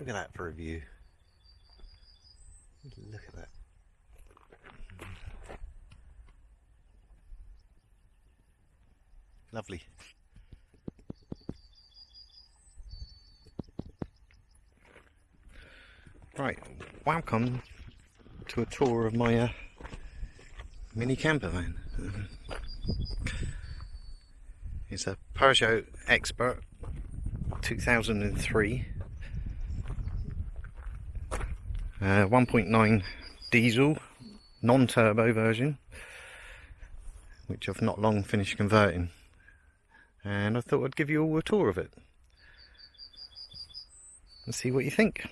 Look at that for a view. Look at that. Lovely. Right, welcome to a tour of my mini camper van. It's a Peugeot Expert 2003 1.9 diesel non-turbo version, which I've not long finished converting, and I thought I'd give you all a tour of it and see what you think.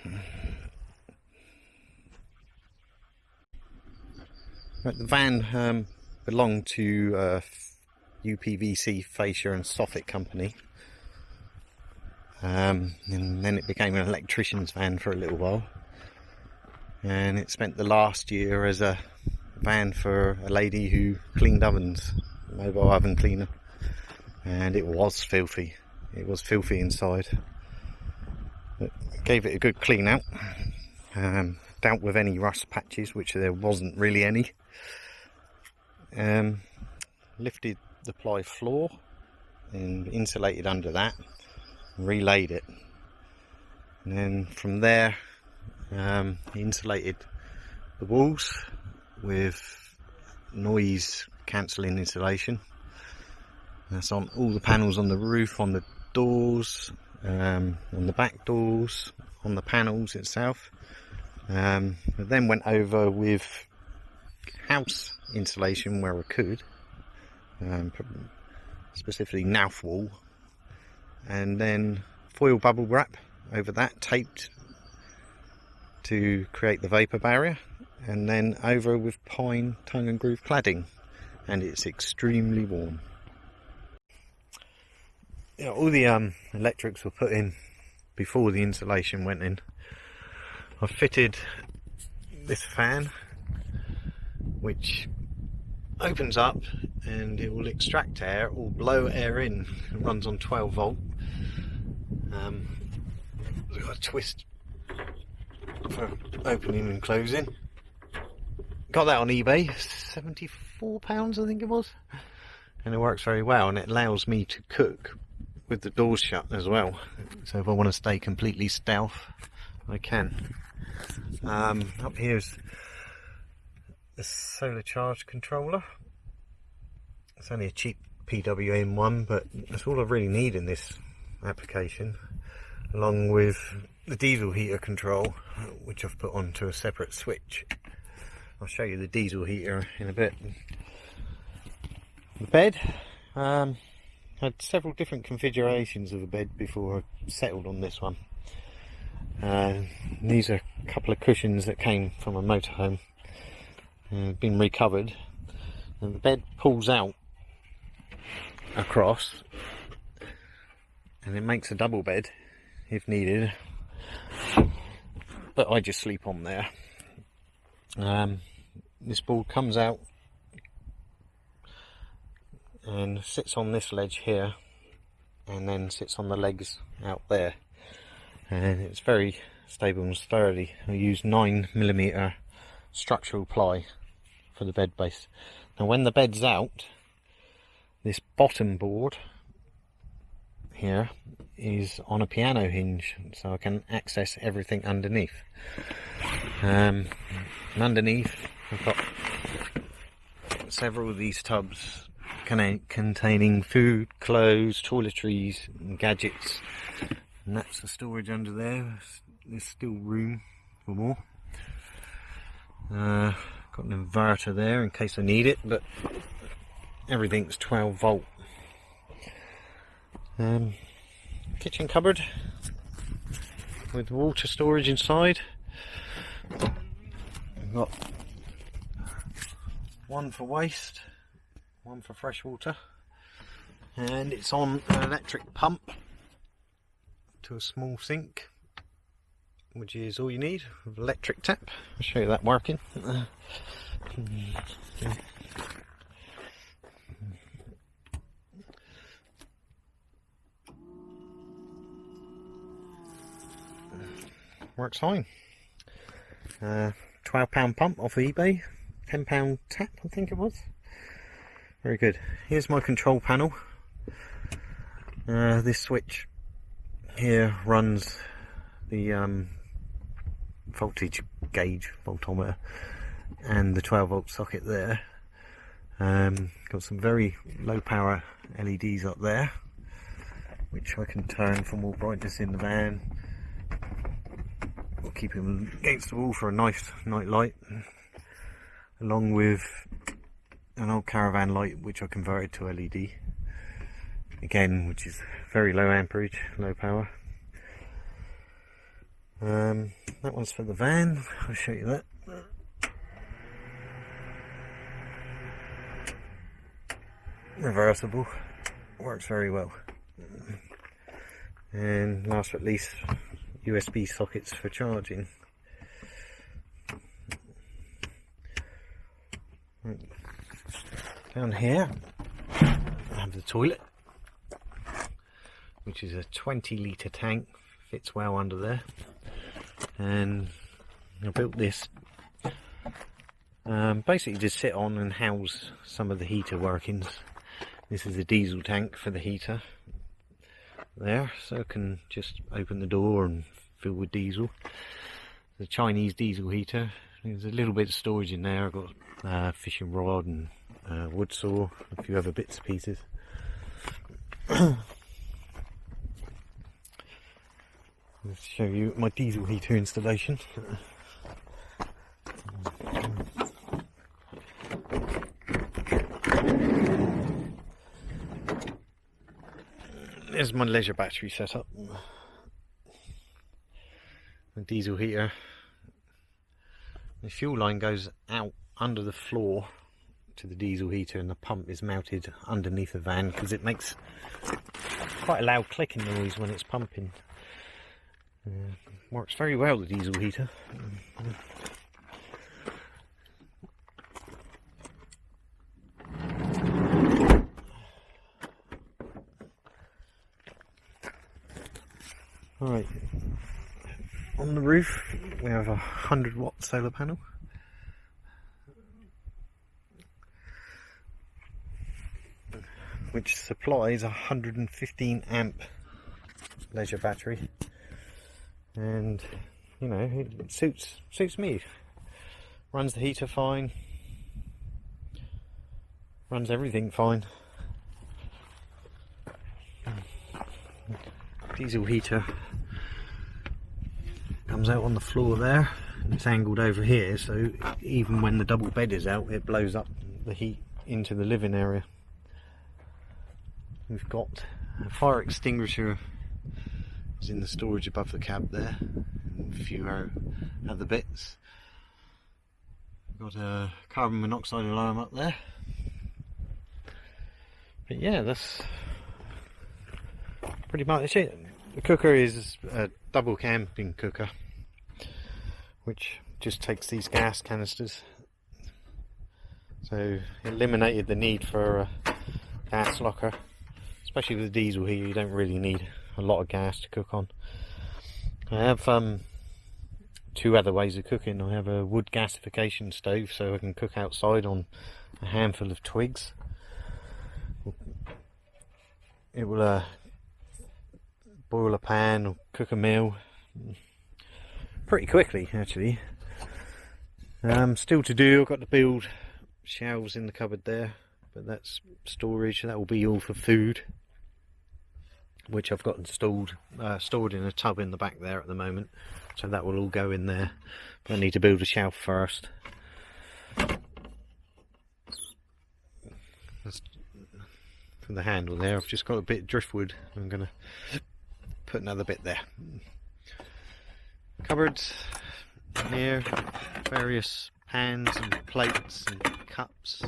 Right, the van belonged to UPVC fascia and soffit company, and then it became an electrician's van for a little while, and it spent the last year as a van for a lady who cleaned ovens, mobile oven cleaner, and it was filthy. It was filthy inside. But gave it a good clean out, dealt with any rust patches, which there wasn't really any. Lifted the ply floor and insulated under that, relaid it, and then from there insulated the walls with noise cancelling insulation. That's on all the panels on the roof, on the doors, on the back doors, on the panels itself. I then went over with house insulation where I could, specifically Nauf wall, and then foil bubble wrap over that, taped to create the vapour barrier, and then over with pine tongue and groove cladding, and it's extremely warm. Yeah, all the electrics were put in before the insulation went in. I fitted this fan, which opens up and it will extract air or blow air in. It runs on 12 volt. We've got a twist for opening and closing. Got that on eBay, £74 I think it was, and it works very well, and it allows me to cook with the doors shut as well, so if I want to stay completely stealth I can. Up here's the solar charge controller. It's only a cheap PWM one, but that's all I really need in this application, along with the diesel heater control, which I've put onto a separate switch. I'll show you the diesel heater in a bit. The bed, had several different configurations of the bed before I settled on this one. These are a couple of cushions that came from a motorhome, been recovered, and the bed pulls out across and it makes a double bed if needed, but I just sleep on there. This board comes out and sits on this ledge here, and then sits on the legs out there, and it's very stable and sturdy. I use 9mm structural ply for the bed base. Now when the bed's out, this bottom board here is on a piano hinge, so I can access everything underneath. And underneath I've got several of these tubs containing food, clothes, toiletries and gadgets, and that's the storage under there. There's still room for more. Got an inverter there in case I need it, but everything's 12 volt. Kitchen cupboard with water storage inside. I've got one for waste, one for fresh water, and it's on an electric pump to a small sink, which is all you need with electric tap. I'll show you that working. works fine. £12 pump off eBay, £10 tap I think it was. Very good. Here's my control panel. This switch here runs the voltage gauge, voltometer, and the 12-volt socket there. Got some very low power LEDs up there, which I can turn for more brightness in the van. We'll keep them against the wall for a nice night light, along with an old caravan light which I converted to LED again, which is very low amperage, low power. That one's for the van. I'll show you that. Reversible, works very well. And last but not least, USB sockets for charging. Down here I have the toilet, which is a 20-litre tank, fits well under there. And I built this basically to sit on and house some of the heater workings. This is a diesel tank for the heater there, so I can just open the door and fill with diesel. The Chinese diesel heater. There's a little bit of storage in there. I've got fishing rod and wood saw, a few other bits and pieces. Let's show you my diesel heater installation. There's my leisure battery setup. The diesel heater. The fuel line goes out under the floor to the diesel heater, and the pump is mounted underneath the van because it makes quite a loud clicking noise when it's pumping. Works very well, the diesel heater. Right, on the roof we have a 100-watt solar panel. Which supplies a 115 amp leisure battery, and you know, it suits me. Runs the heater fine, runs everything fine. Diesel heater comes out on the floor there, and it's angled over here, so even when the double bed is out, it blows up the heat into the living area. We've got a fire extinguisher is in the storage above the cab there, and a few other bits. We've got a carbon monoxide alarm up there. But yeah, that's pretty much it. The cooker is a double camping cooker, which just takes these gas canisters, so it eliminated the need for a gas locker. Especially with the diesel here, you don't really need a lot of gas to cook on. I have two other ways of cooking. I have a wood gasification stove, so I can cook outside on a handful of twigs. It will boil a pan or cook a meal pretty quickly, actually. Still to do. I've got to build shelves in the cupboard there, but that's storage. That will be all for food, which I've got installed, stored in a tub in the back there at the moment, so that will all go in there. But I need to build a shelf first. That's for the handle there. I've just got a bit of driftwood. I'm going to put another bit there. Cupboards here, various pans and plates and cups.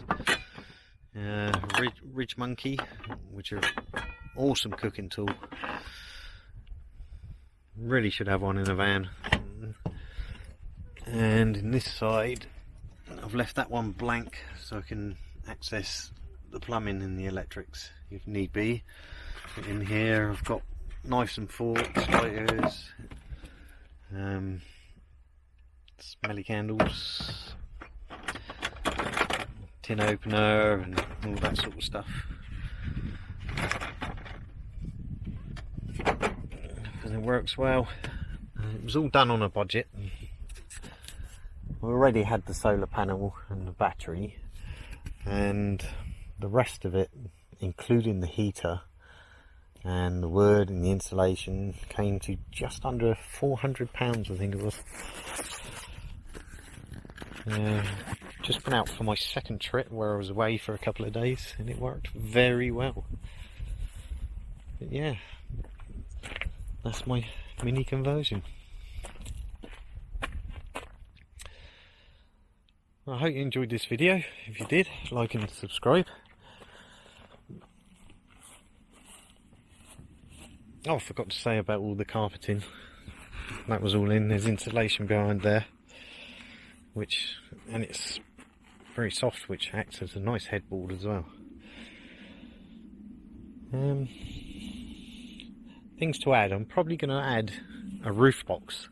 Ridge Monkey, which are awesome cooking tool. Really should have one in a van. And in this side I've left that one blank so I can access the plumbing and the electrics if need be. In here I've got knives and forks, lighters, smelly candles, tin opener and all that sort of stuff. And it works well. It was all done on a budget. We already had the solar panel and the battery, and the rest of it, including the heater and the wood and the insulation, came to just under £400, I think it was. Just went out for my second trip where I was away for a couple of days, and it worked very well. But yeah, that's my mini conversion. I hope you enjoyed this video. If you did, like and subscribe. Oh, I forgot to say about all the carpeting. That was all in. There's insulation behind there, and it's very soft, which acts as a nice headboard as well. Things to add. I'm probably going to add a roof box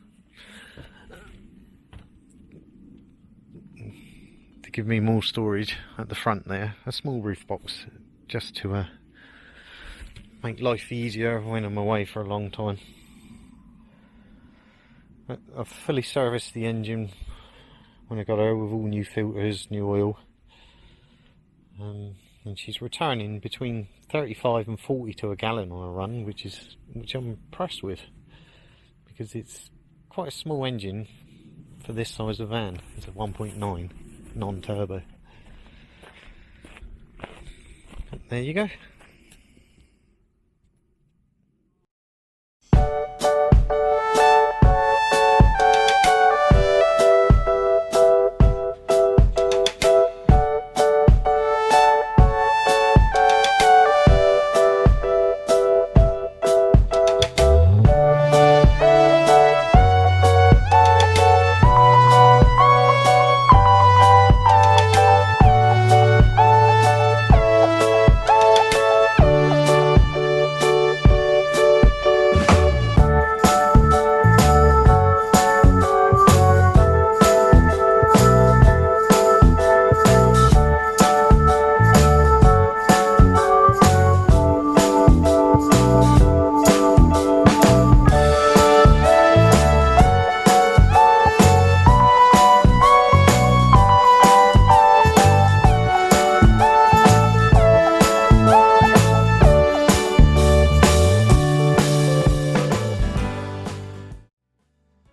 to give me more storage at the front there. A small roof box, just to make life easier when I'm away for a long time. I've fully serviced the engine when I got her with all new filters, new oil, and she's returning between 35 and 40 to a gallon on a run, which I'm impressed with, because it's quite a small engine for this size of van. It's a 1.9 non-turbo. There you go.